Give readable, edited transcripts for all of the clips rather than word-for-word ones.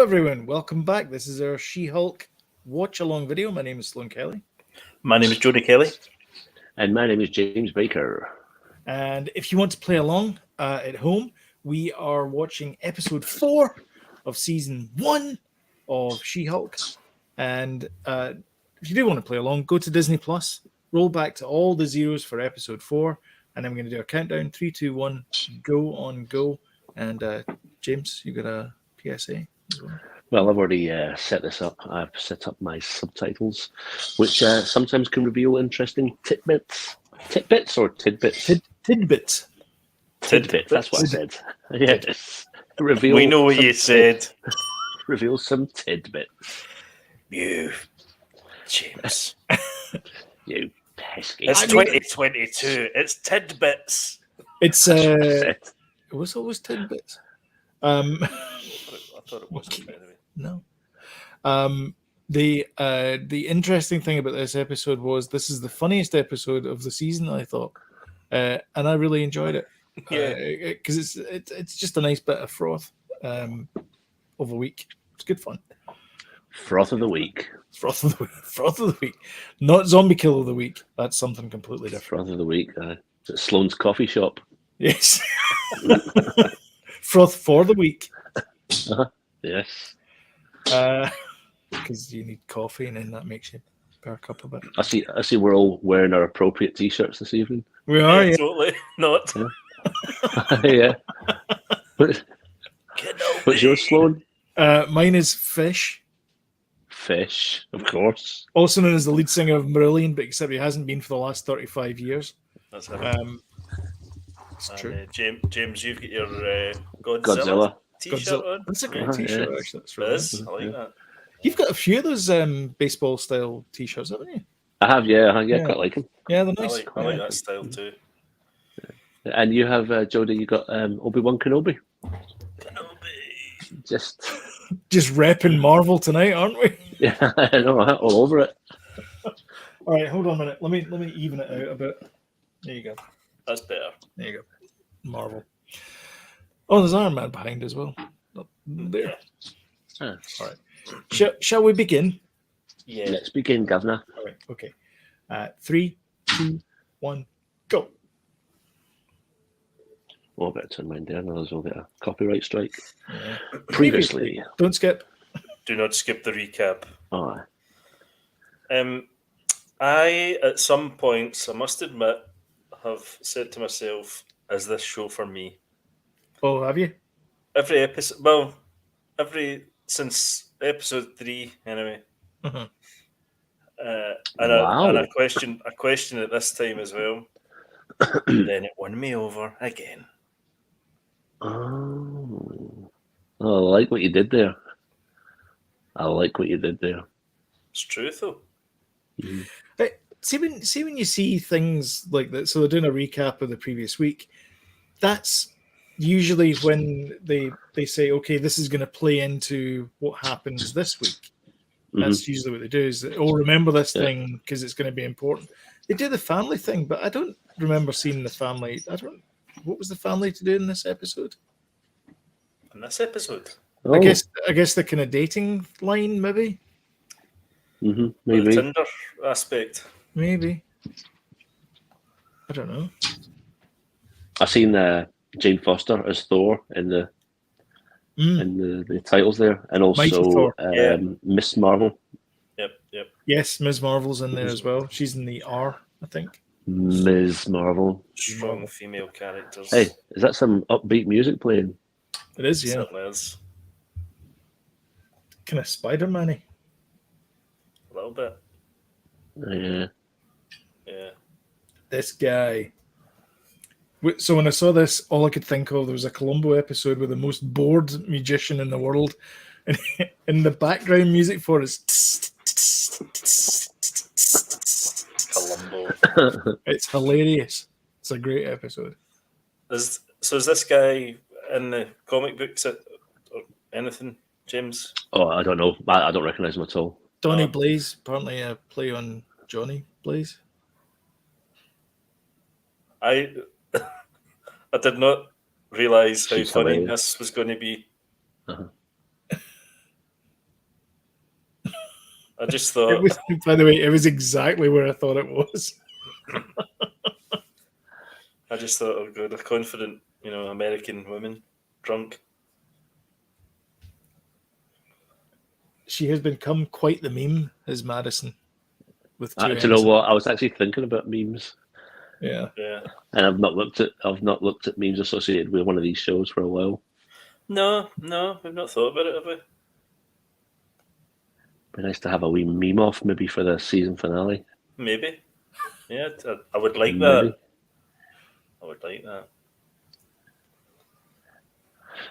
everyone, welcome back. This is our She-Hulk watch-along video. My name is Sloan Kelly. My name is Jody Kelly. And my name is James Baker. And if you want to play along at home, we are watching episode 4 of season 1 of She-Hulk. And if you do want to play along, go to Disney Plus, roll back to all the zeros for episode 4, and then we're going to do a countdown. 3, 2, 1, go on go. And James, you got a PSA as well? Well, I've already set this up. I've set up my subtitles, which sometimes can reveal interesting tidbits. Tidbits or tidbits? Tidbits. Tidbits, that's what I said. Yes. Reveal We know what you said. Reveal some tidbits. You, James. You pesky. It's 2022. It's tidbits. It's it was always tidbits. I thought it wasn't anyway. No. The interesting thing about this episode was this is the funniest episode of the season, I thought, and I really enjoyed it. Yeah, because it's just a nice bit of froth of a week. It's good fun. Froth of the week. Froth of the week, not zombie kill of the week. That's something completely different. Froth of the week. It's at Sloan's coffee shop. Yes. Froth for the week. Yes. Because you need coffee, and then that makes you perk up a bit. I see. We're all wearing our appropriate T-shirts this evening. We are, yeah. totally not. Yeah. What's yours, Sloan? Mine is Fish, Fish, of course. also known as the lead singer of Marillion, but except he hasn't been for the last 35 years. That's it. It's true. James, you've got your Godzilla Godzilla. t-shirt on. That's a great T-shirt, yeah. actually. That's It really is. nice. I like that. You've got a few of those baseball style T-shirts, haven't you? I have, yeah. Yeah. Quite like him. Yeah, they're I nice. like that style too. And you have, Jodie, you got Obi-Wan Kenobi. Just, Just repping Marvel tonight, aren't we? yeah, I know, all over it. All right, hold on a minute. Let me even it out a bit. There you go. That's better. There you go. Marvel. Oh, there's Iron Man behind as well. Up there. Ah. All right. Shall we begin? Yeah. Let's begin, Governor. All right. Okay. 3, 2, 1, go. Oh, I better turn mine down, otherwise we'll get a copyright strike. Yeah. Previously. Don't skip. Do not skip the recap. Oh, I, at some points, I must admit, have said to myself, is this show for me? Oh, have you? Every episode, well, since episode 3, anyway. Uh-huh. Wow. I question it this time as well. Then it won me over again. oh. Oh, I like what you did there. It's true, though. Mhm. See when you see things like that, so they're doing a recap of the previous week, that's usually when they say, okay, this is going to play into what happens this week. That's usually what they do, is that, oh, remember this thing because it's going to be important. They do the family thing, but I don't remember seeing the family. What was the family to do in this episode? In this episode, Oh, I guess the kind of dating line, maybe. the maybe. Tinder aspect. Maybe. I don't know. I've seen Jane Foster as Thor in the the titles there, and Mighty also Thor. Yeah. Miss Marvel. Yep. Yes, Ms. Marvel's in there as well. She's in the R, I think. Ms. Marvel. Strong female characters. Hey, is that some upbeat music playing? It is, yeah. Certainly is. Kind of Spider-Man-y. A little bit. Yeah. Yeah. This guy. So when I saw this, all I could think of, there was a Columbo episode with the most bored magician in the world, and in the background music for it is Columbo. it's hilarious. It's a great episode. Is this guy in the comic books or anything, James? Oh, I don't know. I don't recognise him at all. Donny Blaze, apparently a play on Johnny Blaze. I did not realise how She's funny hilarious. this was going to be. Uh-huh. I just It thought, was, by the way, it was exactly where I thought it was. oh god, a confident, American woman drunk. She has become quite the meme, as Madison, with two Do you know N's. what? I was actually thinking about memes, Yeah. Yeah. and I've not looked at memes associated with one of these shows for a while. No, we've not thought about it, have we? Be nice to have a wee meme off maybe for the season finale. Maybe. Yeah, I would like Maybe. that. I would like that.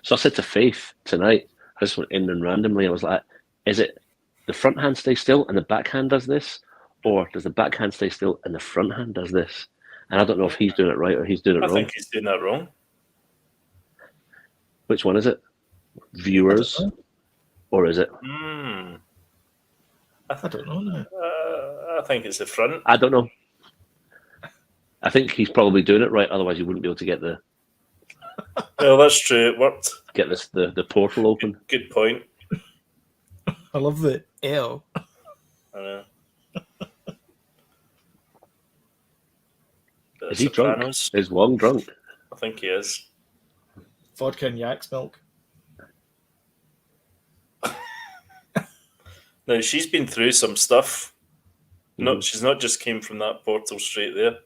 So I said to Faith tonight, I just went in and randomly, I was like, is it the front hand stays still and the backhand does this? Or does the backhand stay still and the front hand does this? And I don't know if he's doing it right or he's doing it I wrong. think he's doing that wrong. Which one is it? Viewers? Or is it? I don't know now. I think it's the front. I don't know. I think he's probably doing it right, otherwise he wouldn't be able to get Well, that's true. It worked. the portal open. Good point. I love the L. I know. Is he drunk? Is Wong drunk? I think he is. Vodka and yak's milk. Now she's been through some stuff. She's not just came from that portal straight there.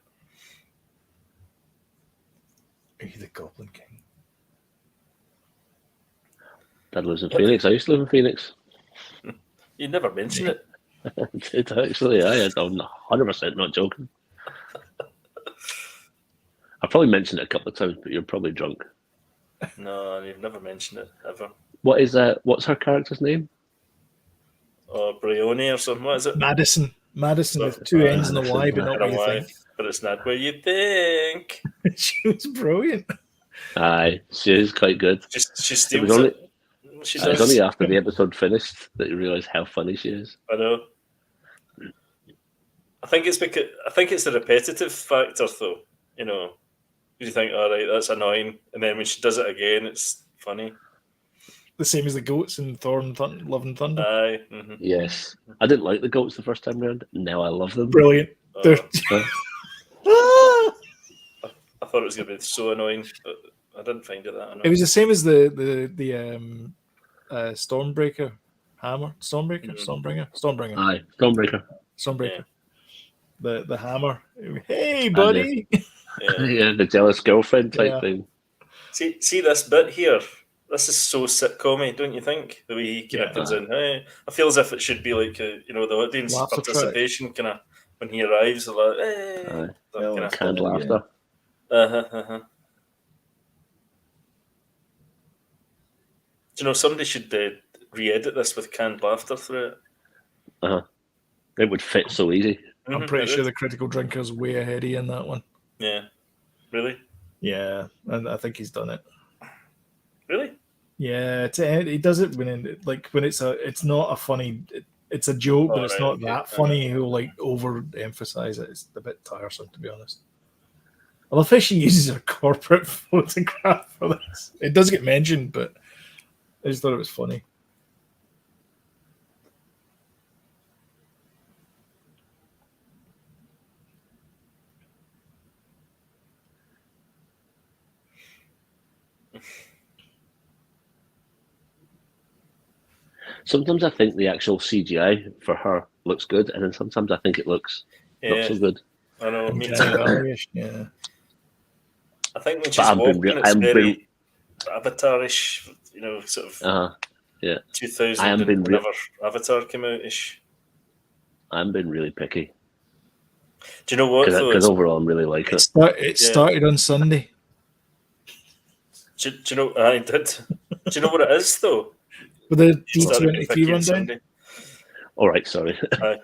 Are you the Goblin King? Dad lives in Phoenix. I used to live in Phoenix. You never mention it. I did actually. I'm 100% not joking. I probably mentioned it a couple of times, but you're probably drunk. No, you've never mentioned it ever. What's her character's name? Or Brioni or something. What is it? Madison with two N's and a Y, but not what you think. But it's not where you think. She was brilliant. Aye, she is quite good. She steals it. She It was does. only after the episode finished that you realise how funny she is. I know. I think it's the repetitive factor, though. You think, all right, that's annoying, and then when she does it again, it's funny. The same as the goats in Thor and Love and Thunder. Aye. Mm-hmm. Yes, I didn't like the goats the first time round. Now I love them. Brilliant. I thought it was going to be so annoying, but I didn't find it that annoying. It was the same as the Stormbreaker hammer. Stormbringer. Aye, Stormbreaker. Stormbreaker. Yeah. The hammer. Hey, buddy. Yeah, the jealous girlfriend type thing. See this bit here. This is so sitcom-y, don't you think? The way he kind of comes in. Hey, I feel as if it should be like the audience Laughter participation kind of when he arrives. They're like, hey, canned laughter. Do you know somebody should re-edit this with canned laughter through it? It would fit so easy. I'm pretty sure the critical drinker's way ahead of you in that one. Yeah. Really? Yeah, and I think he's done it. Really? Yeah, he does it when it's not a funny. It's a joke, but it's not that funny. He'll overemphasize it. It's a bit tiresome, to be honest. I love how she uses her corporate photograph for this. It does get mentioned, but I just thought it was funny. Sometimes I think the actual CGI for her looks good, and then sometimes I think it looks not so good. I know. Me too. Yeah. I think when she's walking, it's very Avatar-ish, sort of 2000 whenever Avatar came out-ish. I'm being really picky. Do you know what? Because overall, I'm really liking it. It started on Sunday. Do you know? I did. Do you know what it is, though? With the D23 rundown? All right, sorry. No,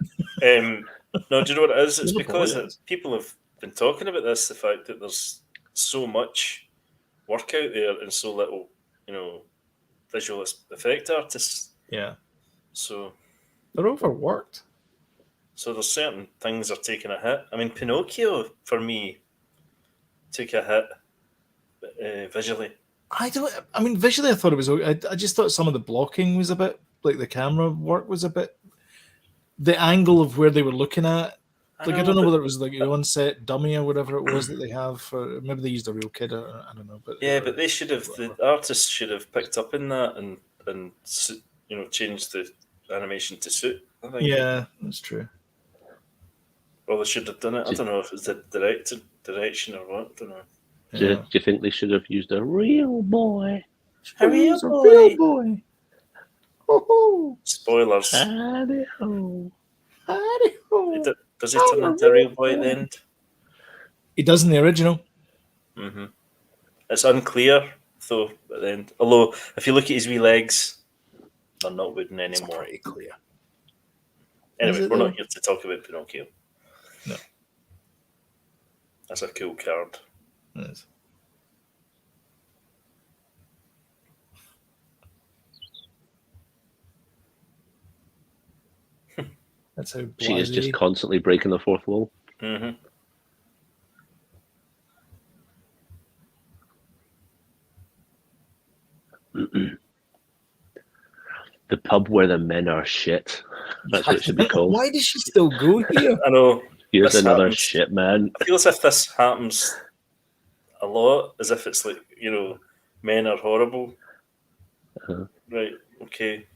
do you know what it is? It's because people have been talking about this, the fact that there's so much work out there and so little, visual effect artists. Yeah. So they're overworked. So there's certain things are taking a hit. I mean, Pinocchio, for me, took a hit visually. Visually I thought it was okay. I just thought some of the blocking was a bit, like the camera work was a bit the angle of where they were looking at. Like, I don't know but- whether it was like the on-set dummy or whatever it was that they have. For, maybe they used a real kid. I don't know. But yeah, but they should have. whatever. The artists should have picked up in that and changed the animation to suit. I think. Yeah, that's true. Or they should have done it. I don't know if it's the direction or what. I don't know. Do you think they should have used a real boy? A real He's a boy. real boy. Oh, Spoilers. Howdy-ho. howdy-ho. Does he turn into a real boy at the end? He does in the original. Mm-hmm. It's unclear though at the end. Although if you look at his wee legs, they're not wooden It's anymore. pretty clear. Anyway, Is it we're though? not here to talk about Pinocchio. No. That's a cool card. Yes. That's how She is just blasé- constantly breaking the fourth wall. Mm-hmm. The pub where the men are shit. That's what it should be called. Why does she still go here? I know. Here's This another happens. shit man. I feel as if this happens a lot, as if it's like, men are horrible. Uh-huh. Right, okay.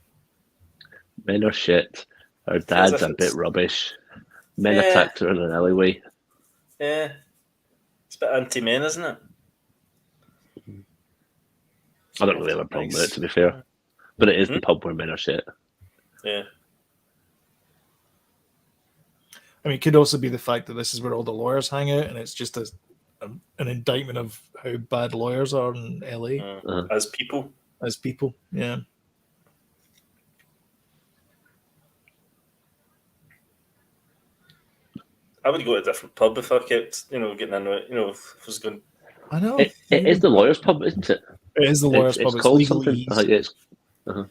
Men are shit. Our Feels dad's if a bit it's- rubbish. Men Yeah. attacked her in an alleyway. Yeah. It's a bit anti-men, isn't it? I don't really have a problem with it, to be fair. But it is the pub where men are shit. Yeah. I mean, it could also be the fact that this is where all the lawyers hang out, and it's just an indictment of how bad lawyers are in LA Uh-huh. As people. as people. Yeah. I would go to a different pub if I kept, getting into it. If I was going. I know. It is the lawyer's pub, isn't it? It is the lawyers' It's pub. It's called legal something. ease. Yes.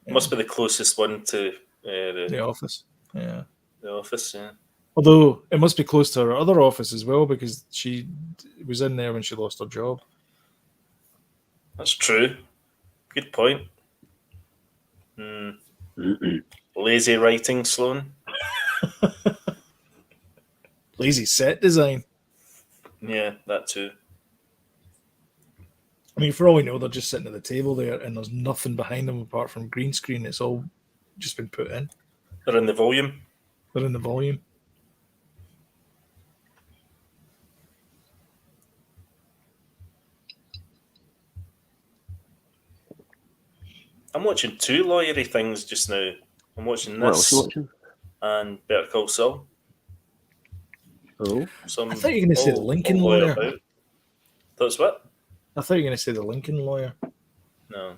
Must be the closest one to The the office. Yeah. office. Yeah. Although it must be close to her other office as well, because she was in there when she lost her job. That's true. Good point. Lazy writing, Sloan. Lazy set design. Yeah, that too. I mean, for all we know, they're just sitting at the table there, and there's nothing behind them apart from green screen. It's all just been put in. They're in the volume. They're in the volume. I'm watching two lawyery things just now. I'm watching What else this are you watching? and Better Call Saul. Oh. Some I thought you were going to say the Lincoln lawyer. That's what? I thought you were going to say the Lincoln lawyer. No.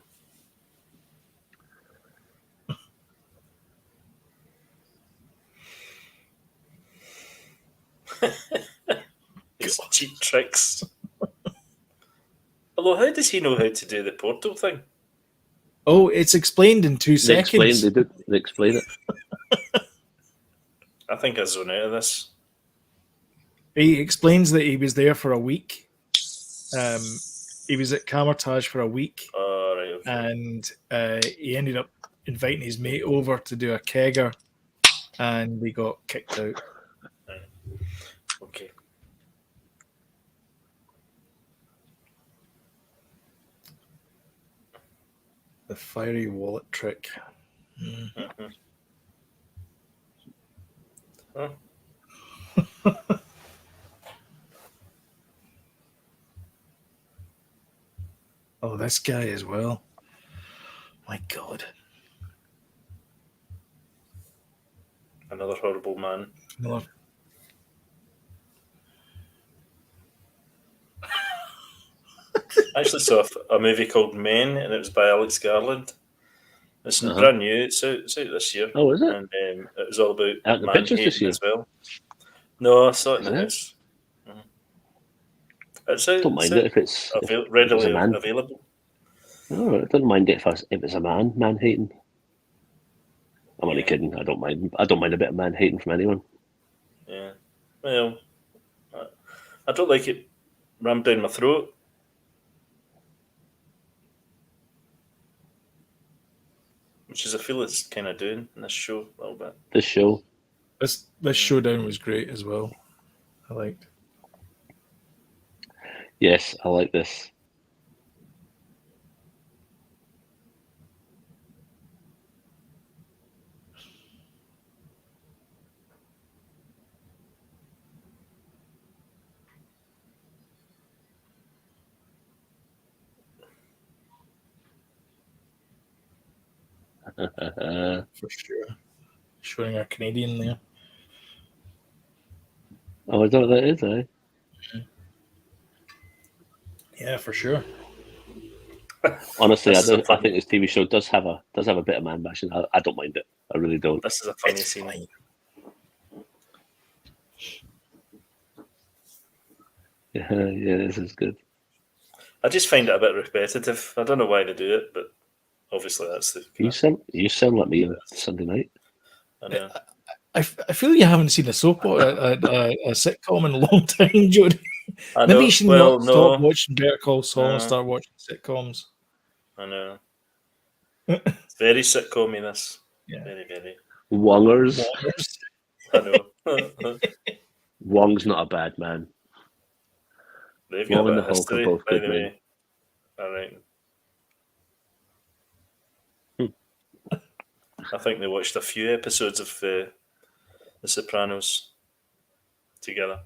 It's cheap tricks. Although, how does he know how to do the portal thing? Oh, it's explained in 2 They explain, seconds. they explain it. I think I zone out of this. He explains that he was there for a week. He was at Camertage for a week, Oh, right, okay. and he ended up inviting his mate over to do a kegger, and he got kicked out. Okay. The fiery wallet trick. Mhm. Huh? Oh, this guy as well. My God. Another horrible man. Another- I actually saw a movie called Men, and it was by Alex Garland. It's Uh-huh. brand new. It's out this year. Oh, is it? And it was all about Out in the man pictures this hating year? as well. No, I saw it in the Is it? house. It's out. Don't mind it if it's readily a man. available. Oh, I don't mind it if it's a man hating. I'm only kidding. I don't mind. I don't mind a bit of man hating from anyone. Yeah. Well, I don't like it rammed down my throat. which is I feel it's kind of doing in this show a little bit. This show. This showdown was great as well. I liked. Yes, I like this. For sure. Showing our Canadian there. Oh, I don't know what that is, eh? Yeah, for sure. Honestly, I This is a think funny- this TV show does have a bit of man bashing. I don't mind it. I really don't. This is a funny It's scene. fine. Yeah, this is good. I just find it a bit repetitive. I don't know why they do it, but obviously that's the. You sound like me on Sunday night. I know. I feel you haven't seen a a sitcom in a long time, Jody. I Maybe know. you should Well, not no. stop watching Better Call Saul and No. start watching sitcoms. I know. It's very sitcom-y, this. Yeah. Very, very. Wongers. I know. Wong's not a bad man. They've got Wong a and bit the of Hulk are history, both by good the men. way. All right. I think they watched a few episodes of The Sopranos together.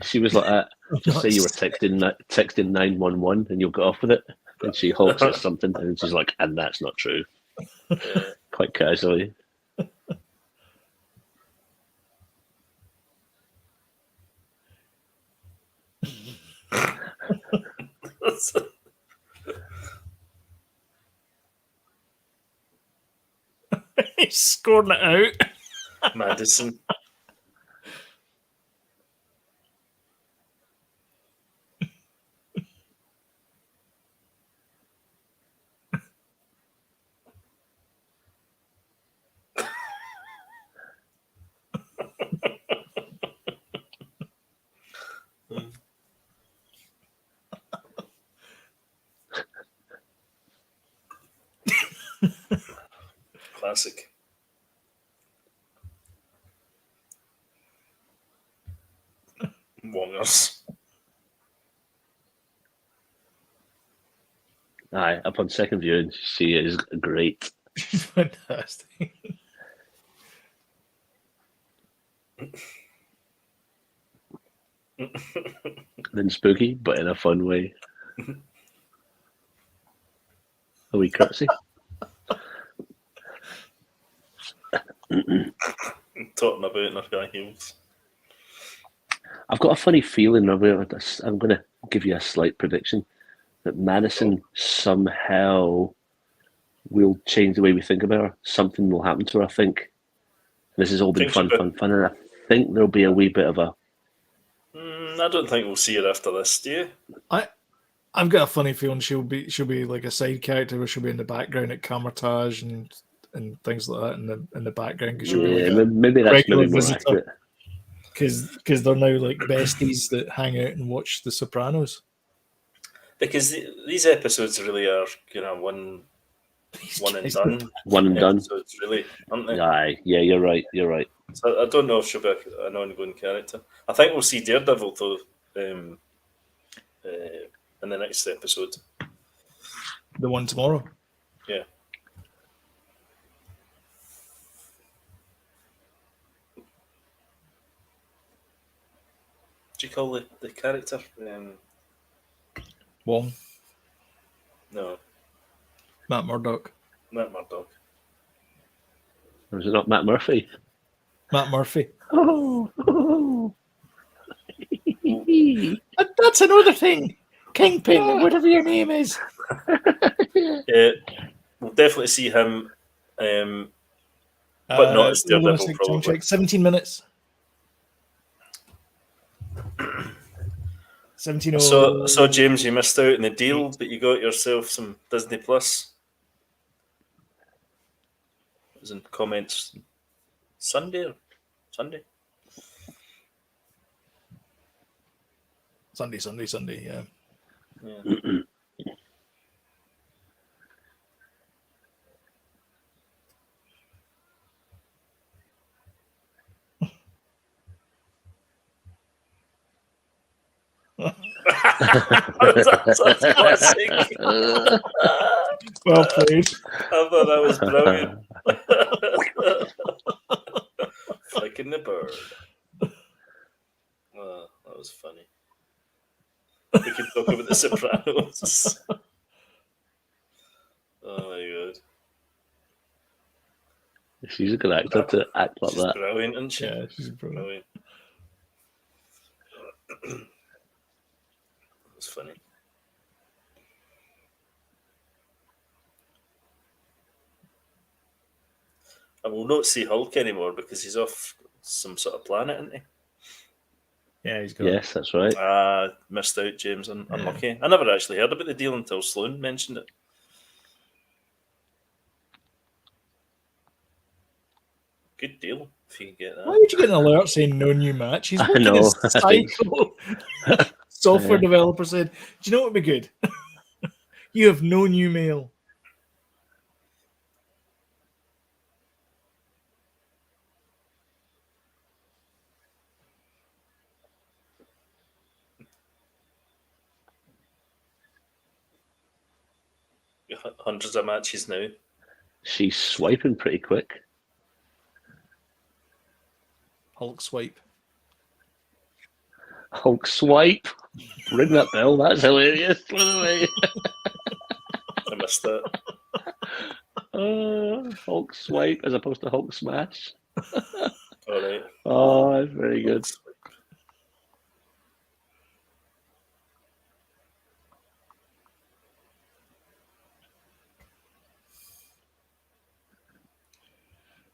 She was like that. Just say you were texting 911 and you'll get off with it. And she Hulk says something and she's like, and that's not true. Yeah. Quite casually. He's scoring it out. Madison. Classic. Wongers. Aye, upon second viewing, she is great. Fantastic. Then spooky, but in a fun way. A wee curtsy. Talking about in her high heels. I've got a funny feeling. I'm going to give you a slight prediction that Madison somehow will change the way we think about her. Something will happen to her, I think. This has all been fun, and I think there'll be a wee bit of a... I don't think we'll see her after this, do you? I've got a funny feeling she'll be like a side character where she'll be in the background at Camertage and things like that in the background because she'll be like maybe that's maybe more accurate. Because they're now like besties that hang out and watch The Sopranos. Because these episodes really are, one and done. One and done. Episodes, really, aren't they? Aye, yeah, you're right. So I don't know if she'll be an ongoing character. I think we'll see Daredevil though in the next episode. The one tomorrow. Yeah. What do you call the character? Wong. No, Matt Murdock. Matt Murdock. Or is it not Matt Murphy? Matt Murphy. Oh. That's another thing. Kingpin, whatever your name is. Yeah, we'll definitely see him, but not as Daredevil, probably. Check. 17 minutes. 17. So James, you missed out on the deal, but you got yourself some Disney Plus. It was in comments Sunday. Sunday. Yeah. That's classic. Well played. I thought that was brilliant. Flicking the bird. Oh, that was funny. We could talk about the Sopranos. Oh my god. She's a good actor to act like She's that. brilliant, isn't she? Yeah, she's brilliant. It's funny. I will not see Hulk anymore because he's off some sort of planet, isn't he? Yeah, he's gone. Yes, that's right. Missed out, James. Unlucky. I never actually heard about the deal until Sloan mentioned it. Good deal if you can get that. Why would you get an alert saying no new match? He's working know, his cycle. Software developer said, "Do you know what would be good? You have no new mail." Hundreds of matches now. She's swiping pretty quick. Hulk swipe. Hulk swipe. Ring that bell. That's hilarious. By the way. I missed that. Hulk swipe as opposed to Hulk smash. All right. Oh, that's very good.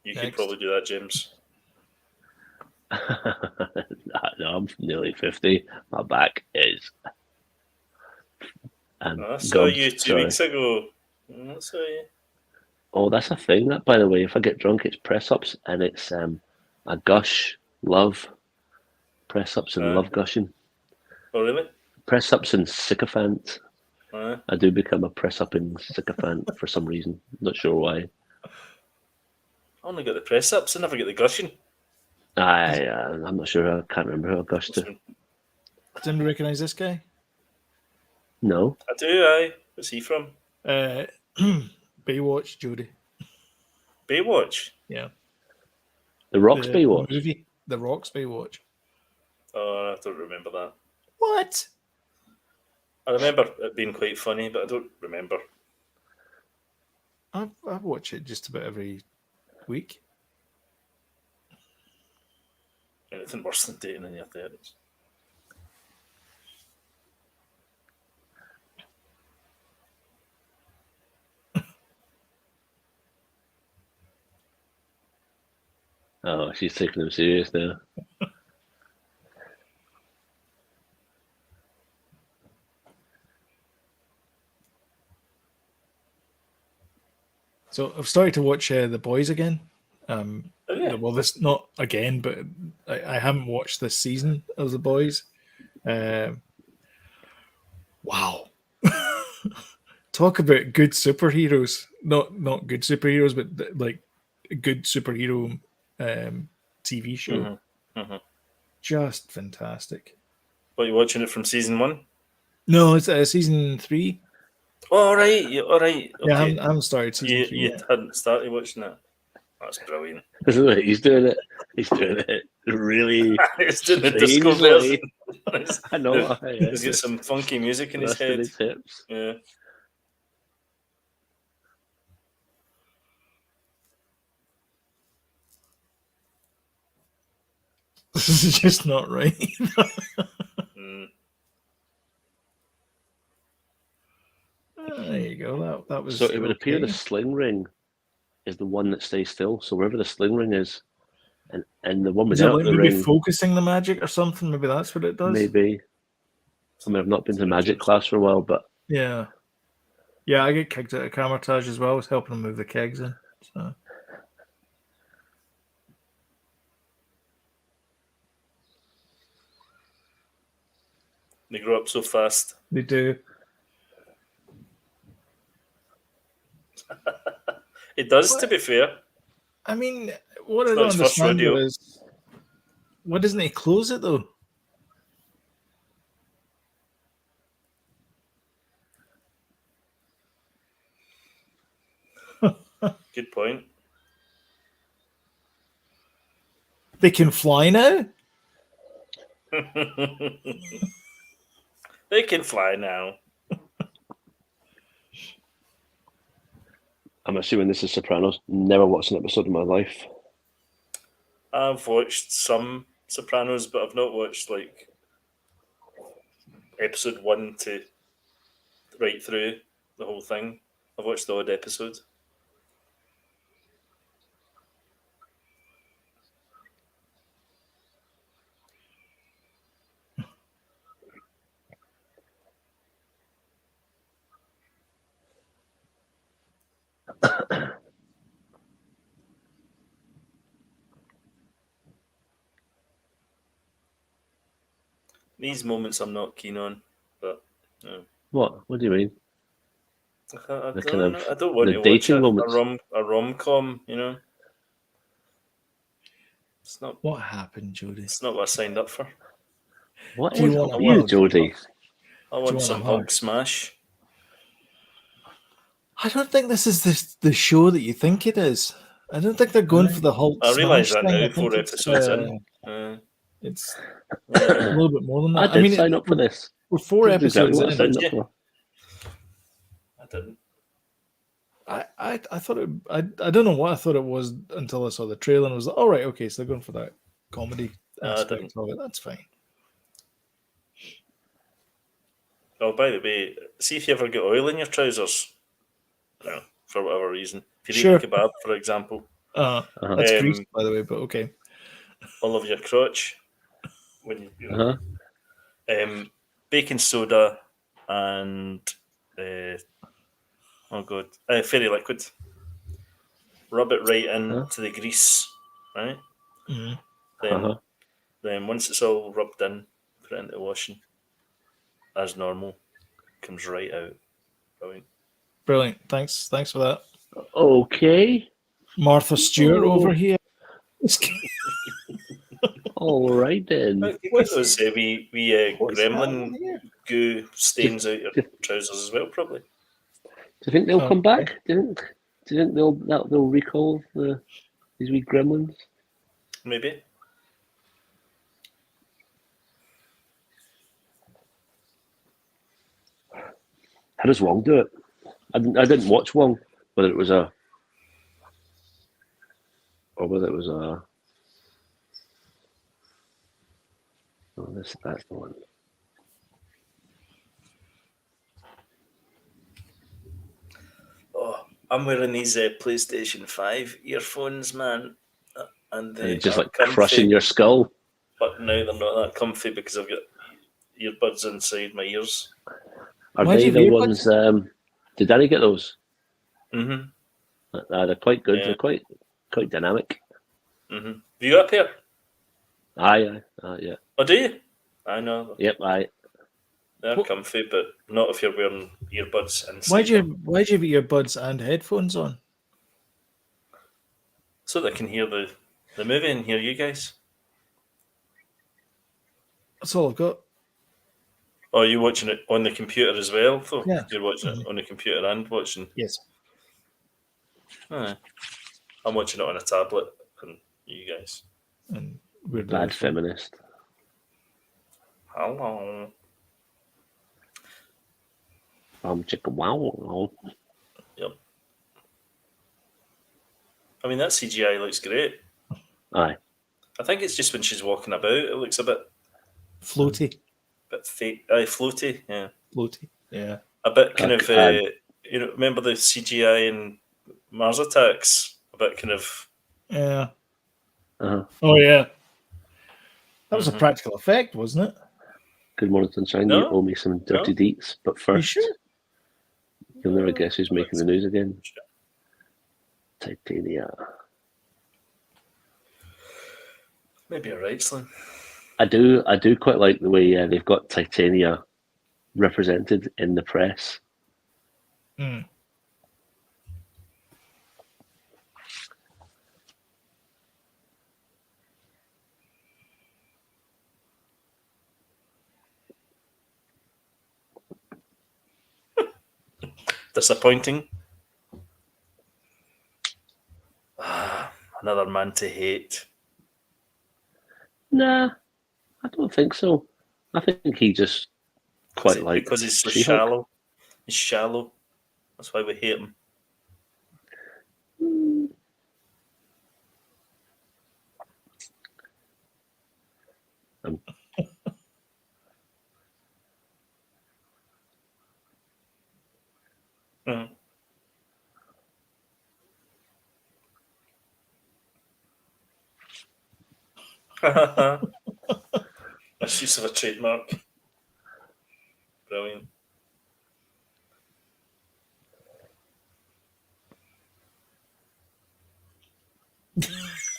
You could probably do that, James. No, I'm nearly 50. My back is. I saw you 2 weeks ago. I saw you. Oh, that's a thing. That, by the way, if I get drunk, it's press ups, and it's a gush, love, press ups and love gushing. Oh, really? Press ups and sycophant. I do become a press up and sycophant for some reason. Not sure why. I only got the press ups. I never get the gushing. I'm not sure. I can't remember who I gushed to. Does anybody recognise this guy? No. I do. What's he from? Baywatch, Jodie. Baywatch. Yeah. The Rock's Baywatch. Movie. The Rock's Baywatch. Oh, I don't remember that. What? I remember it being quite funny, but I don't remember. I watch it just about every week. Anything worse than dating in your 30s? Oh, she's taking him serious now. So I've started to watch The Boys again. Yeah. Well, this not again, but I haven't watched this season of The Boys. Wow. Talk about good superheroes. Not good superheroes, but like a good superhero TV show. Mm-hmm. Just fantastic. What, you watching it from season 1? No, it's season 3. Oh, all right. All right. Okay. Yeah, I haven't started season 3 You yet. hadn't started watching it. That's brilliant. He's doing it. He's doing it really. He's doing the disco strangely. version. I know. He's got some funky music in his head. His hips. Yeah. This is just not right. There you go. That was So it would appear okay. the sling ring is the one that stays still. So wherever the sling ring is, and the one Is it without like the maybe ring, focusing the magic or something? Maybe that's what it does. maybe. I mean, I've not been to magic class for a while, but Yeah. I get kicked out of Camertage as well. I was helping them move the kegs in. So. They grow up so fast. They do. It does, to be fair. I mean, what It's I not don't his first understand rodeo. is, why doesn't he close it though? Good point. They can fly now? They can fly now. I'm assuming this is Sopranos. Never watched an episode in my life. I've watched some Sopranos, but I've not watched like episode 1 to right through the whole thing. I've watched the odd episode. These moments I'm not keen on, but What? What do you mean? I The don't kind of know. I don't want the to watch dating a moments. rom-com. You know, it's not What happened, Jody? it's not what I signed up for. What Do you is want with a you, hug? Jody? I want want a some hug? Hulk smash. I don't think this is the show that you think it is. I don't think they're going for the Hulk I realise smash that thing. now. I think 4 episodes it's in. a little bit more than I that. did mean, sign up for this. we're 4 This is exactly episodes what I in. signed Did up for. I didn't. I thought it. I don't know what I thought it was until I saw the trailer and was like, all right, okay, so they're going for that comedy I aspect didn't. of it. That's fine. Oh, by the way, see if you ever get oil in your trousers. No, for whatever reason. If you're Sure. eating kebab, for example, That's grease, by the way, but okay. all over your crotch. When you know, Uh-huh. Baking soda and fairy liquid. Rub it right into the grease, right? Mhm. Then, then once it's all rubbed in, put it into washing as normal. Comes right out. Brilliant. Brilliant. Thanks for that. Okay. Martha Stewart over here. All right then. Get What's- those wee What's gremlin happening here? goo stains out your trousers as well, probably. Do you think they'll come Okay. back? Do you think they'll recall these wee gremlins? Maybe. How does Wong do it? I didn't watch Wong, whether it was a or whether it was a. Oh, that's the one. Oh, I'm wearing these PlayStation 5 earphones, man. And they And just are like crushing your skull. But now they're not that comfy because I've got earbuds inside my ears. Are Why do they you the have ones? Did Danny get those? Mm-hmm. They're quite good. Yeah. They're quite dynamic. Mm-hmm. Have you got a pair? Aye, yeah. Oh, do you? I know. Yep, aye. They're comfy, but not if you're wearing earbuds inside. Why'd you have earbuds and headphones on? So that I can hear the movie and hear you guys. That's all I've got. Oh, are you watching it on the computer as well? Though? Yeah. You're watching it on the computer and watching. Yes. Aye. I'm watching it on a tablet and you guys. And we're Bad feminist. Hello. Chicka wow. Yep. I mean, that CGI looks great. Aye. I think it's just when she's walking about, it looks a bit floaty. Fake. Floaty, yeah. Floaty, yeah. A bit kind of, remember the CGI in Mars Attacks? A bit kind of... Yeah. Uh-huh. Oh, yeah. That was a practical effect, wasn't it? Good morning, sunshine. No? You owe me some dirty deets, but first, sure? you'll never guess who's making the news again. Titania. Maybe you're right, Slim. I do quite like the way they've got Titania represented in the press. Mm. Disappointing. Another man to hate. Nah, I don't think so. I think he just quite likes because he's so She-Hulk. shallow. He's shallow. That's why we hate him. That's use of a trademark. Brilliant.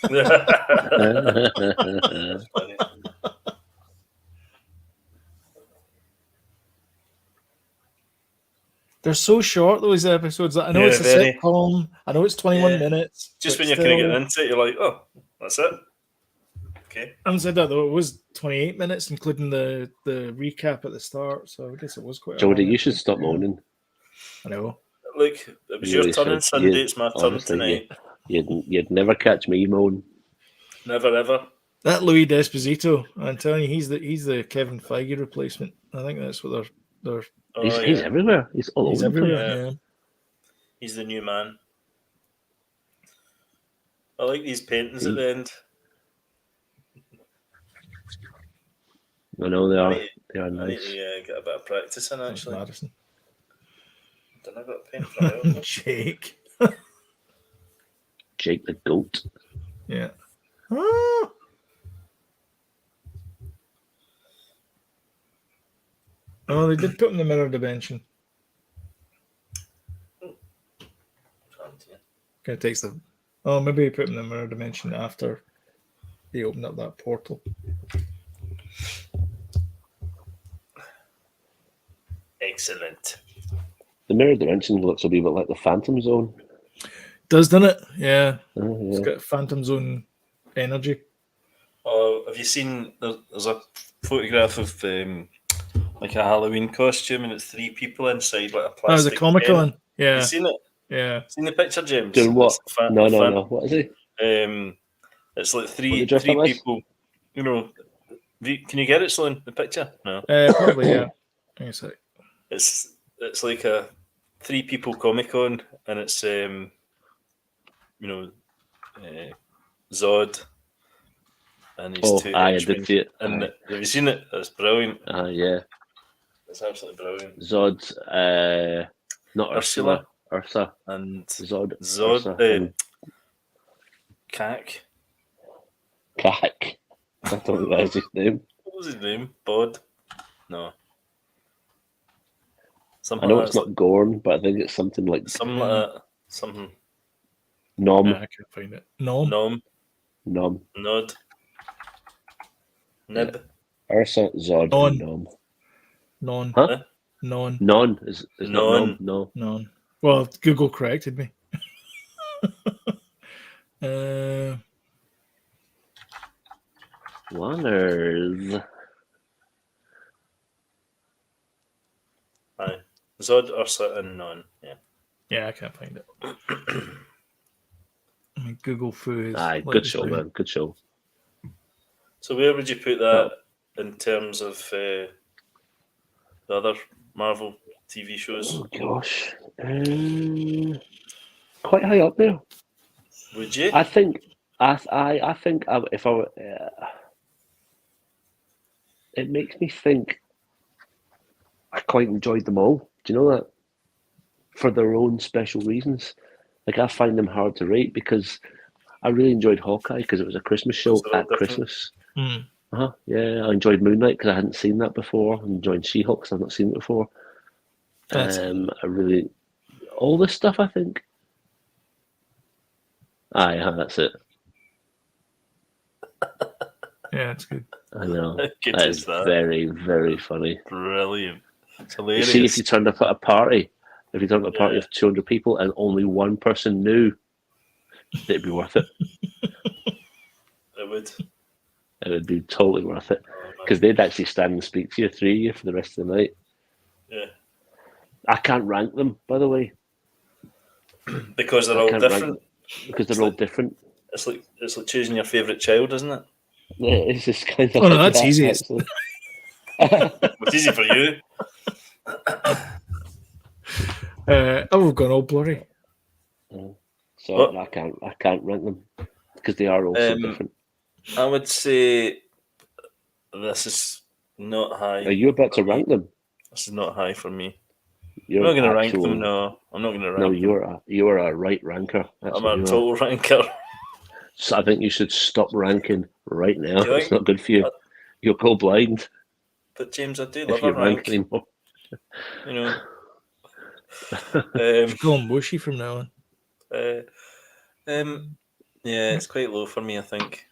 Funny. They're so short, those episodes. I know it's a very. sitcom. I know it's 21 minutes. Just but when you're kind of getting into it, you're like, oh, that's it. Okay. Having said that, though, it was 28 minutes, including the recap at the start. So I guess it was quite. Jodie, you should stop moaning. I know. Look, it was You your really turn on should. Sunday. It's my turn Honestly, tonight. You'd never catch me moan. Never ever. That Louis Desposito, I'm telling you, he's the Kevin Feige replacement. I think that's what they're. He's everywhere. He's all He's over the place. everywhere. Yeah. He's the new man. I like these paintings at the end. I know they are. They are I nice. need to get a bit of practice in actually. Madison. Don't have got paint for it. Jake. Jake the goat. Yeah. Ah. Oh, they did put him in the mirror dimension. Kind of takes the. Oh, maybe he put him in the mirror dimension after they opened up that portal. Excellent. The mirror dimension looks a wee bit like the Phantom Zone. Does, doesn't it? Yeah. Oh, yeah. It's got Phantom Zone energy. Oh, have you seen? There's a photograph of like a Halloween costume, and it's 3 people inside like a plastic. Oh, the Comic Con. Yeah. You seen it? Yeah. Seen the picture, James? Doing what? No. What is he? It's like three dressed up as? people. You know, can you get it, Sloan? The picture? No. Probably, yeah. Hang on a sec. It's like a 3 people Comic Con, and it's Zod and his 2 I henchmen. did see it. And have you seen it? It's brilliant. Yeah. It's absolutely brilliant. Zod, not Ursula. Ursa. And Zod. Cack. Cack. I don't know that's his name. What was his name? Bod? No. I know it's not Gorn, but I think it's something like something like that. Something. Nom. Yeah, I can't find it. Nom. Nom. Nod. Nib. Ursa, Zod, and Nom. Non. Huh? Non. Non is Non. not Nom. No. Non. Well, Google corrected me. Wanners. Aye. Zod, Ursa, and Non. Yeah. Yeah, I can't find it. I mean, Google Foo. Aye, good show, man. Good show. So where would you put that in terms of the other Marvel TV shows? Oh gosh, quite high up there. Would you? I think if I were, it makes me think. I quite enjoyed them all. Do you know that? For their own special reasons. Like I find them hard to rate because I really enjoyed Hawkeye because it was a Christmas show at Christmas. Mm. Yeah, I enjoyed Moon Knight because I hadn't seen that before. I enjoyed She-Hulk because I've not seen it before. I really all this stuff. I think. Aye, that's it. Yeah, it's good. I know. Good That is is that. very, very funny. Brilliant. It's You hilarious. see, if you turned up at a party, if you turned up at a party Yeah. of 200 people and only one person knew, it'd be worth it. It would. It would be totally worth it. Oh, Because they'd actually stand and speak to you, three of you, for the rest of the night. yeah. I can't rank them, by the way. Because they're I all can't rank different. them because they're It's all like- different. It's like choosing your favourite child, isn't it? Yeah, it's just kind of Oh, no, like that's that, easy. actually. It's easy for you. We've gone all blurry. So What? I can't rank them because they are all so Um, different. I would say this is not high. Are you about to for me. rank them? This is not high for me. You're I'm not going to rank actual- them. No, I'm not going to rank No, them. you're a right ranker. That's I'm what a you are. total ranker. So I think you should stop ranking right now. Do you It's think? not good for you. You'll go blind But James, I do if love you a rank rank. anymore. You know. Should call him Bushy from now on. Yeah, it's quite low for me, I think.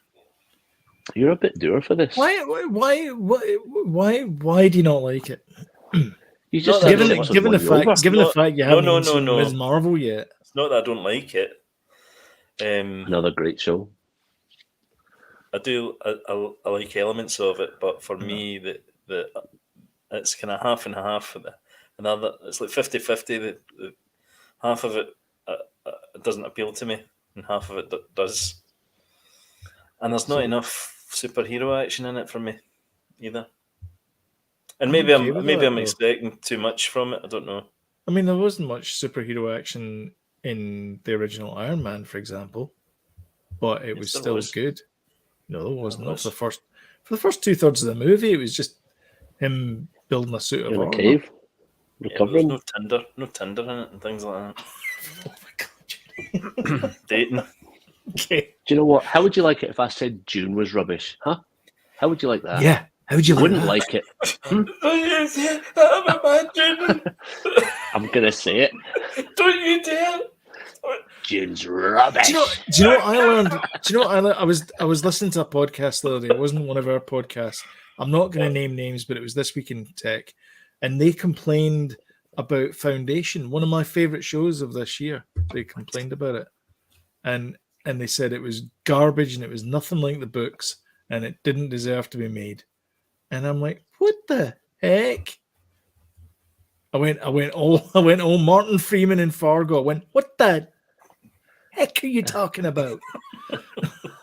You're a bit doer for this. Why do you not like it? You just Not said that I Given don't six like- and one over. the fact you No, haven't no, even seen no. Ms. Marvel yet. It's not that I don't like it. Another great show. I do. I like elements of it, but for me, the it's kind of half and half. For the another, it's like 50-50. The half of it doesn't appeal to me, and half of it does. And there's not enough superhero action in it for me either. And maybe okay with that, I'm though. expecting too much from it. I don't know. I mean, there wasn't much superhero action in the original Iron Man, for example, but it Yes, was there still was. good. No, there wasn't. There Not was. for the first 2/3 of the movie. It was just him building a suit of In a armor. cave, Yeah, there's recovering. no Tinder in it and things like that. Dating. Okay. Do you know what? How would you like it if I said June was rubbish? Huh? How would you like that? Yeah. How would you like Wouldn't that? like it. I'm imagining. I'm gonna say it. Don't you dare! June's rubbish. Do you know what I learned? Do you know what I was listening to a podcast the other day. It wasn't one of our podcasts. I'm not going to name names, but it was This Week in Tech, and they complained about Foundation, one of my favorite shows of this year. They complained about it, and they said it was garbage and it was nothing like the books and it didn't deserve to be made. And I'm like, what the heck? I went all Martin Freeman and Fargo. I went, what the heck are you talking about?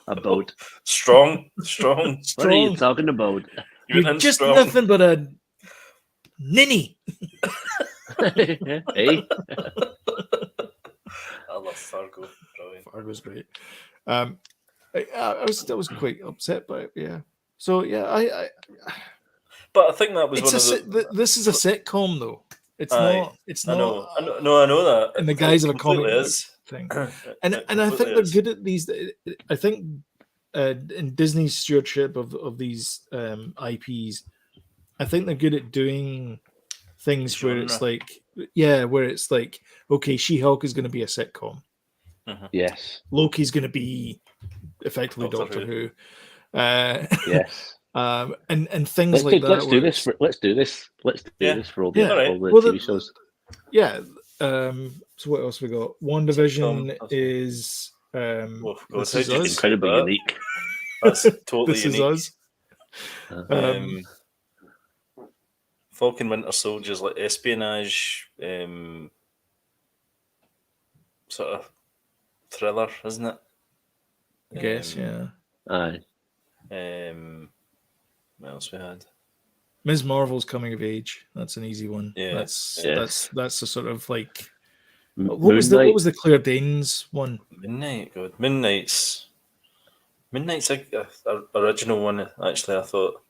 About Strong. what are you talking about? You went You're in just strong. nothing but a ninny. Hey, I love Fargo. Brilliant. Fargo's great. I was quite upset by it. Yeah. So yeah, But I think that was it's one of the. this is a sitcom though. It's Aye, not. It's I not. know. I know that. In the guise of a comic completely book is. thing. It And I think completely they're is. good at these. I think in Disney's stewardship of these IPs, I think they're good at doing things where it's Genre. like, okay, She-Hulk is going to be a sitcom. yes, Loki's going to be effectively Doctor Doctor Who. yes. And things like that. Let's do where this. it's- Let's do this. Let's do Yeah. this for all Yeah. the, Alright. all the Well, TV shows. Yeah. So what else we got? WandaVision That's- is Oh, God, This how Is did you Us. describe Incredibly that? unique. That's totally This unique. Is Us. Falcon Winter Soldier's like espionage, sort of thriller, isn't it? I guess, yeah. Aye. What else we had? Ms. Marvel's coming of age. That's an easy one. Yeah. Yes. That's a sort of like Moon what was Knight. the Claire Danes one? Midnight, God. Midnight's a original one, actually, I thought.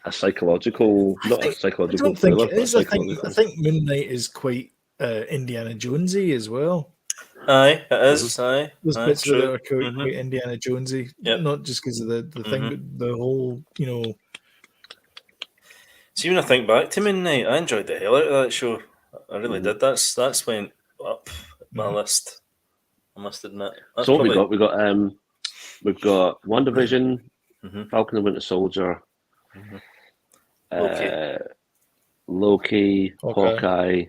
A psychological, not a I psychological don't think thriller, it but a is. I think psychological. Moon Knight is quite Indiana Jonesy as well. Aye, it is. Aye, There's aye, bits of it that true. are quite, Mhm. quite Indiana Jonesy. Yep. Not just because of the thing, but the whole, See, when I think back to Midnight, I enjoyed the hell out of that show. I really Mhm. did. That's went up my Mhm. list. I must admit. That's So what we probably- got? We've got WandaVision, Falcon and Winter Soldier, Loki. Loki, Okay. Hawkeye,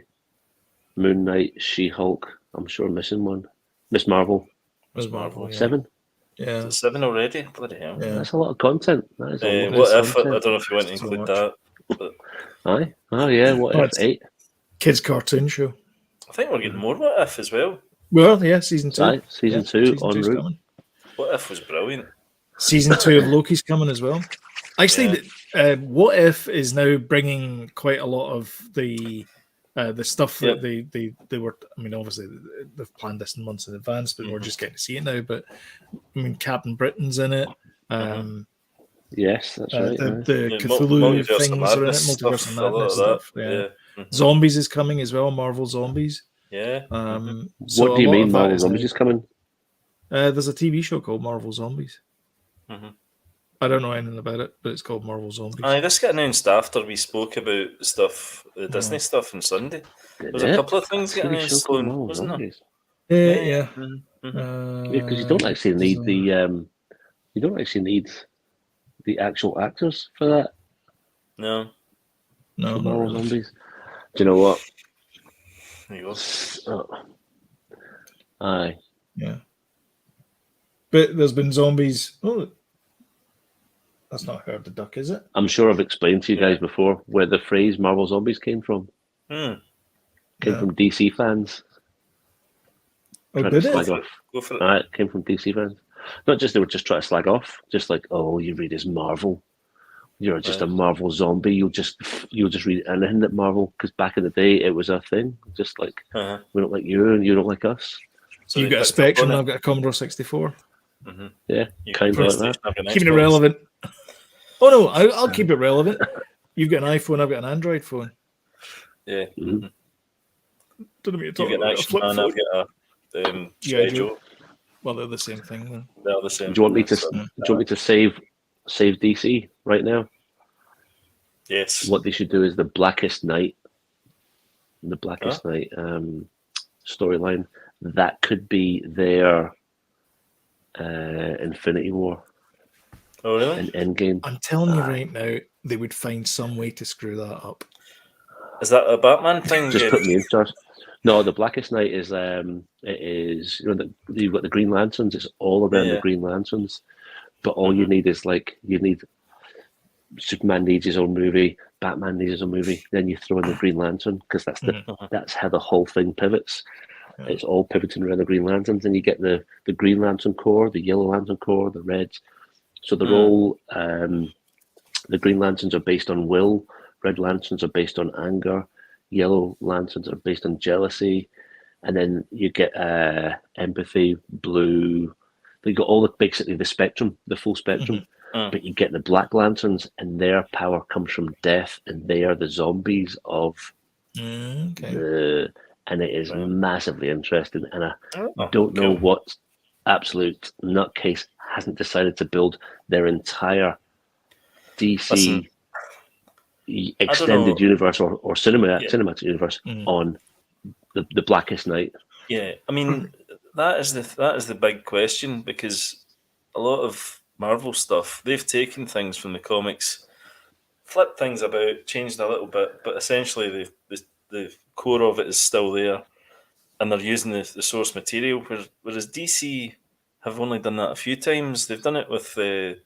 Moon Knight, She-Hulk. I'm sure I'm missing one. Miss Marvel. Ms. Marvel, yeah. 7. Yeah. Is it 7 already? Bloody hell. Yeah. That's a lot of content. That is a lot What of if? I content. don't know if you want to So include much. that. But Aye. Oh yeah. What Oh, if it's- 8? Kids cartoon show. I think we're getting more What If as well. Well, yeah, season 2. Aye. Season 2 season en 2's route. coming. What If was brilliant. Season 2 of Loki's coming as well. Actually, What If is now bringing quite a lot of the stuff that they were. I mean, obviously they've planned this in months in advance, but we're just getting to see it now. But I mean, Captain Britain's in it. Yes, that's right. The Yeah, Cthulhu Multiverse of things are in it. Madness Multiverse of stuff, a lot Madness of that, stuff. Yeah. Mhm. Zombies is coming as well. Marvel Zombies. Yeah. So What do you a lot mean, of that Marvel is Zombies now- is coming? There's a TV show called Marvel Zombies. Mhm. I don't know anything about it, but it's called Marvel Zombies. Aye, this got announced after we spoke about stuff, the Disney stuff on Sunday. There's a couple of things getting announced, Sloan, wasn't there? Yeah. Because you don't actually need you don't actually need the actual actors for that. No. No, for not Marvel really. Zombies. Do you know what? There you go. Aye. Yeah. But there's been zombies. Oh, that's not Herd the Duck, is it? I'm sure I've explained to you guys before where the phrase Marvel Zombies came from. Came from DC fans. Oh, Trying did to slag it? off. Go for it. It came from DC fans. Not just they were just trying to slag off, just like, oh, you read as Marvel. You're just a Marvel zombie. You'll just read anything that Marvel, because back in the day it was a thing. Just like we don't like you and you don't like us. So you got a Spectrum, I've got a Commodore 64. Yeah, kind of like that. Keeping it relevant. Oh no, I'll keep it relevant. You've got an iPhone, I've got an Android phone. Yeah. Mm-hmm. Don't mean to You talk get an about a Action flip Man, phone. I've got a G.I. Joe. Well, they're the same thing then. They're the same. Do you want me to save DC right now? Yes. What they should do is the Blackest Night. The Blackest Night storyline. That could be their Infinity War. Oh, really? An Endgame. I'm telling you right now, they would find some way to screw that up. Is that a Batman thing? Just put me in charge. No, the Blackest Night is it is you've got the Green Lanterns. It's all of them, the Green Lanterns. But all you need is Superman needs his own movie, Batman needs his own movie. Then you throw in the Green Lantern because that's how the whole thing pivots. Yeah. It's all pivoting around the Green Lanterns, and you get the Green Lantern Corps, the Yellow Lantern Corps, the Reds. So they're all the Green Lanterns are based on will, Red Lanterns are based on anger, Yellow Lanterns are based on jealousy, and then you get empathy, blue. They got all basically the spectrum, the full spectrum. But you get the Black Lanterns, and their power comes from death, and they are the zombies of and it is massively interesting. And I don't know what absolute nutcase hasn't decided to build their entire DC extended universe or cinematic universe on the Blackest Night. Yeah, I mean that is the big question, because a lot of Marvel stuff, they've taken things from the comics, flipped things about, changed a little bit, but essentially the core of it is still there, and they're using the source material. Whereas DC have only done that a few times. They've done it with the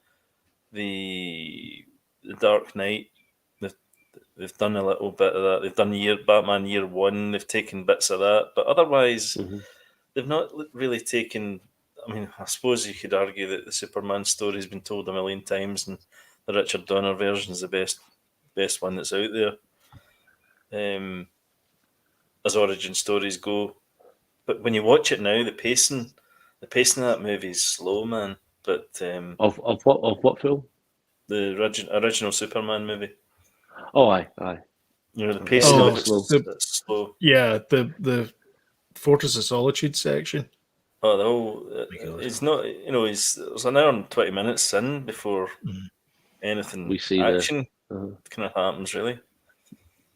Dark Knight. They've done a little bit of that. They've done Batman Year One. They've taken bits of that, but otherwise, they've not really taken. I mean, I suppose you could argue that the Superman story's been told a million times, and the Richard Donner version is the best one that's out there, as origin stories go. But when you watch it now, the pacing of that movie is slow, man. But of what film? The original Superman movie. Oh, aye. You know, the pacing of it's slow. Yeah, the Fortress of Solitude section. Oh, the whole it's not. You know, it's an hour and 20 minutes in before anything we see action kind of happens. Really.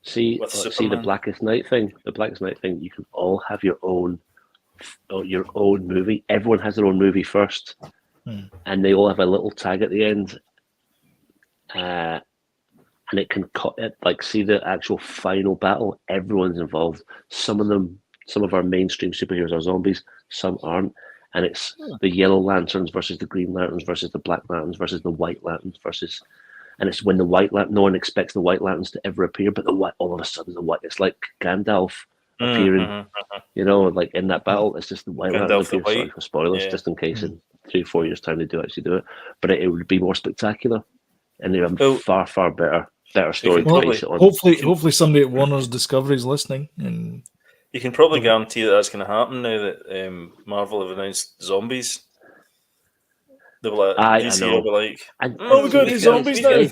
See the Blackest Night thing. The Blackest Night thing. You can all have your own movie. Everyone has their own movie first, and they all have a little tag at the end, and it can cut it. Like, see the actual final battle. Everyone's involved. Some of our mainstream superheroes are zombies. Some aren't. And it's the Yellow Lanterns versus the Green Lanterns versus the Black Lanterns versus the White Lanterns versus, and it's when the no one expects the White Lanterns to ever appear, but all of a sudden it's like Gandalf appearing, like in that battle. It's just the White Lanterns appear. Sorry for spoilers, just in case in 3 or 4 years' time they do actually do it. But it would be more spectacular, and they have far better story to base it on. Hopefully somebody at Warner's Discovery is listening, and you can probably guarantee that's going to happen now that Marvel have announced zombies. They'll be like, DC will be like, we've got these zombies now.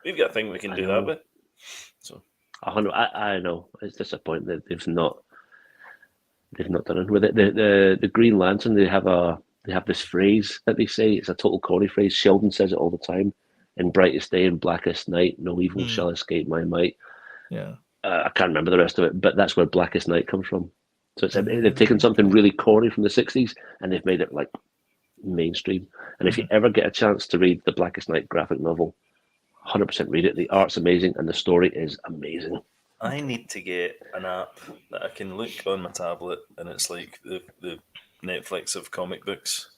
We've got a thing we can do that with. So, I know it's disappointing that they've not done it with it. The Green Lantern, they have this phrase that they say. It's a total corny phrase. Sheldon says it all the time. In brightest day and blackest night, no evil shall escape my might. Yeah. I can't remember the rest of it, but that's where Blackest Night comes from. So they've taken something really corny from the 60s and they've made it like mainstream. And if you ever get a chance to read the Blackest Night graphic novel, 100% read it. The art's amazing and the story is amazing. I need to get an app that I can look on my tablet and it's like the Netflix of comic books.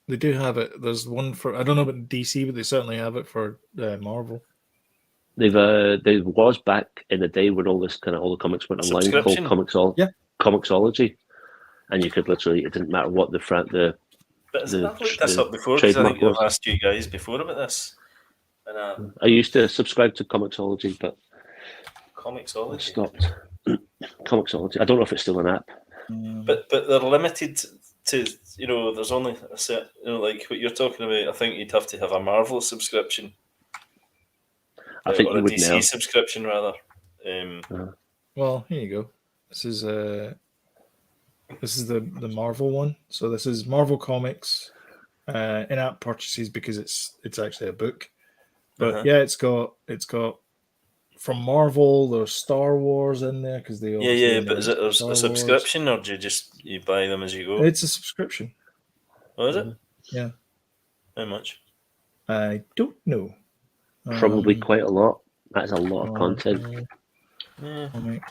They do have it. There's one for, I don't know about DC, but they certainly have it for Marvel. There was back in the day when all the comics went online called Comixology, and you could literally, it didn't matter what the But I've looked this up before because I think I've asked you guys before about this. And I used to subscribe to Comixology, but Comixology I stopped. Comixology. I don't know if it's still an app. But they're limited to, there's only a set, like what you're talking about. I think you'd have to have a Marvel subscription. I think or you a would DC now. subscription rather. Well, here you go. This is the Marvel one. So this is Marvel Comics in-app purchases because it's actually a book. But yeah, it's got from Marvel. There's Star Wars in there because they But is it a subscription or do you buy them as you go? It's a subscription. Oh, is it? Yeah. How much? I don't know. Probably quite a lot. That's a lot of content. Comic.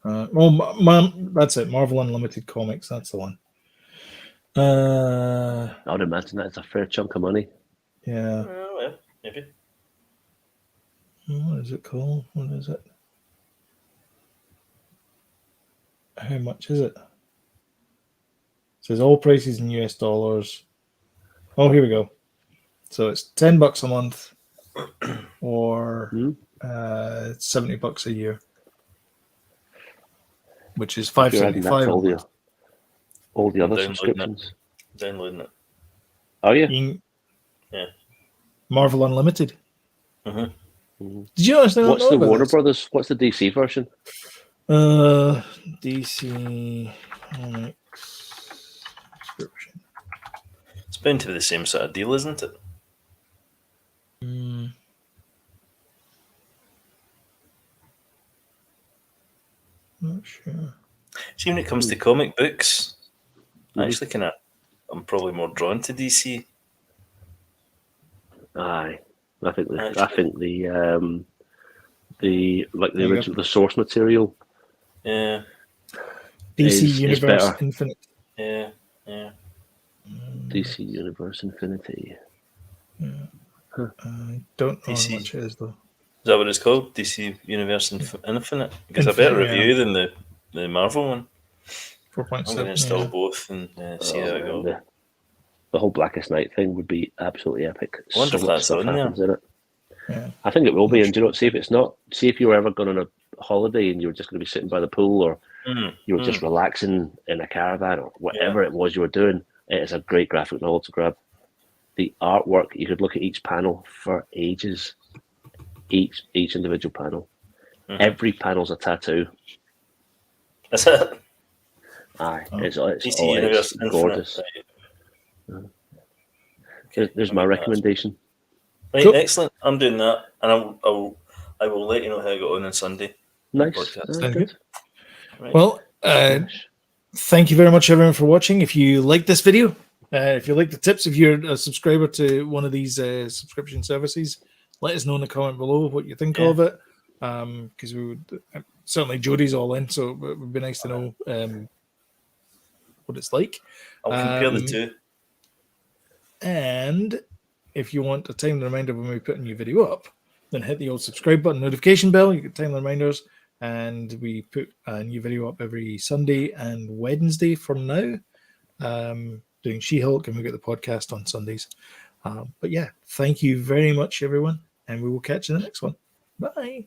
That's it. Marvel Unlimited Comics. That's the one. I would imagine that's a fair chunk of money. Yeah. Well, maybe. What is it called? What is it? How much is it? It says all prices in US dollars. Oh, here we go. So it's $10 a month or $70 a year, which is $5.75. All the other subscriptions. Downloading it. Oh yeah. Yeah. Marvel Unlimited. Mm-hmm. Did you honestly What's know the about Warner this? Brothers? What's the DC version? DC Comics subscription. It's bound to be the same sort of deal, isn't it? Not sure. See, when it comes to comic books, I'm probably more drawn to DC. Aye, I think the original, the source material. Yeah. DC Universe Infinite. Yeah. DC Universe Infinity. Yeah. I don't know how much it is though. Is that what it's called? DC Universe Infinite? Because a better review than the Marvel one. 4.7. I'm going to install both and see how it goes. The whole Blackest Night thing would be absolutely epic. I wonder if that's on there. In it. Yeah. I think it will be. And do you know, see if it's not. See if you were ever going on a holiday and you were just going to be sitting by the pool, or you were just relaxing in a caravan, or whatever it was you were doing. It is a great graphic novel to grab. The artwork, you could look at each panel for ages. Each individual panel. Every panel's a tattoo. That's it. Aye, it's gorgeous. There's my recommendation. Right, cool. Excellent. I'm doing that, and I will let you know how I got on Sunday. Nice. Sounds good. Right. Well, thank you very much, everyone, for watching. If you like this video, if you like the tips, if you're a subscriber to one of these subscription services, let us know in the comment below what you think of it. Because we would certainly Jodie's all in, so it would be nice to know what it's like. I'll compare the two. And if you want a time reminder when we put a new video up, then hit the old subscribe button, notification bell. You get time reminders, and we put a new video up every Sunday and Wednesday from now. Doing She-Hulk, and we get the podcast on Sundays. But yeah, thank you very much, everyone, and we will catch you in the next one. Bye.